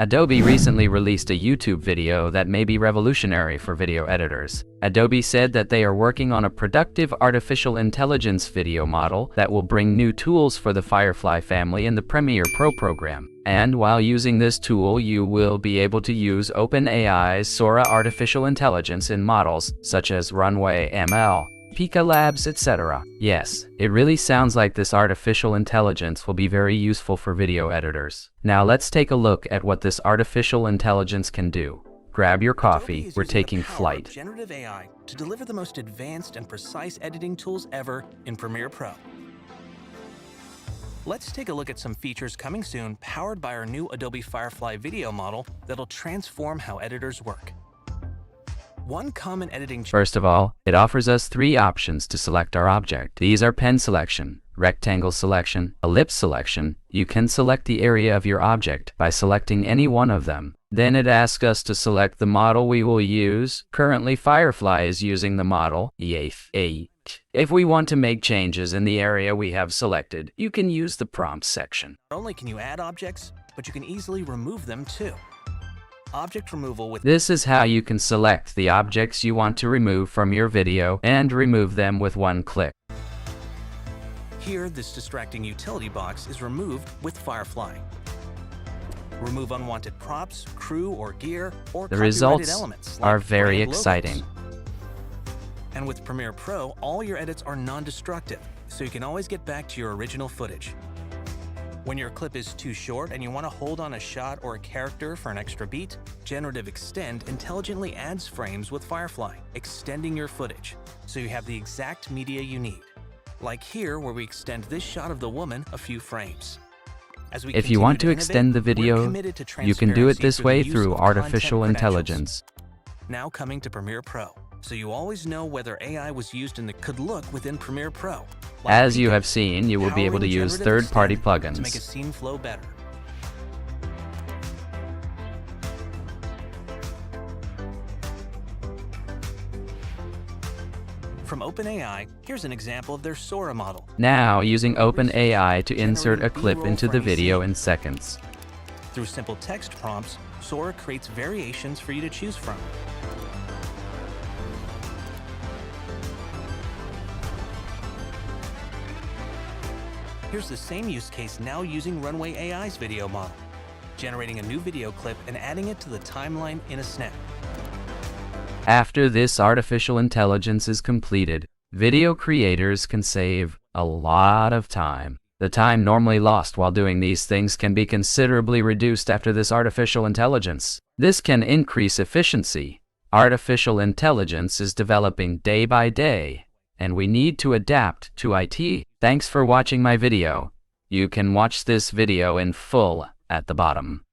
Adobe recently released a YouTube video that may be revolutionary for video editors. Adobe said that they are working on a productive artificial intelligence video model that will bring new tools for the Firefly family in the Premiere Pro program. And while using this tool, you will be able to use OpenAI's Sora artificial intelligence in models such as Runway ML, Pika Labs, etc. Yes, it really sounds like this artificial intelligence will be very useful for video editors. Now let's take a look at what this artificial intelligence can do. Grab your coffee, we're taking flight. Generative AI to deliver the most advanced and precise editing tools ever in Premiere Pro. Let's take a look at some features coming soon powered by our new Adobe Firefly video model that'll transform how editors work. One common editing. First of all, it offers us three options to select our object. These are pen selection, rectangle selection, ellipse selection. You can select the area of your object by selecting any one of them. Then it asks us to select the model we will use. Currently, Firefly is using the model EA8. If we want to make changes in the area we have selected, you can use the prompt section. Not only can you add objects, but you can easily remove them too. Object removal with This is how you can select the objects you want to remove from your video and remove them with one click. Here, this distracting utility box is removed with Firefly. Remove unwanted props, crew, or gear, or The copyrighted results elements are like very brand logos. exciting. And with Premiere Pro, all your edits are non-destructive, so you can always get back to your original footage. When your clip is too short and you want to hold on a shot or a character for an extra beat, Generative Extend intelligently adds frames with Firefly, extending your footage, so you have the exact media you need. Like here, where we extend this shot of the woman a few frames. As we If you want to continue extend the innovate, we're video, committed to you can do it transparency this through way the use through of content artificial credentials. intelligence. Now coming to Premiere Pro, so you always know whether AI was used in the could look within Premiere Pro. Like As you pika, have seen, you will be able to powering use Generative third-party Extend to make a plugins. scene flow better. From OpenAI, here's an example of their Sora model. Now, using OpenAI to insert a clip into the video in seconds. Through simple text prompts, Sora creates variations for you to choose from. Here's the same use case now using Runway AI's video model, generating a new video clip and adding it to the timeline in a snap. After this artificial intelligence is completed, video creators can save a lot of time. The time normally lost while doing these things can be considerably reduced after this artificial intelligence. This can increase efficiency. Artificial intelligence is developing day by day, and we need to adapt to IT. Thanks for watching my video. You can watch this video in full at the bottom.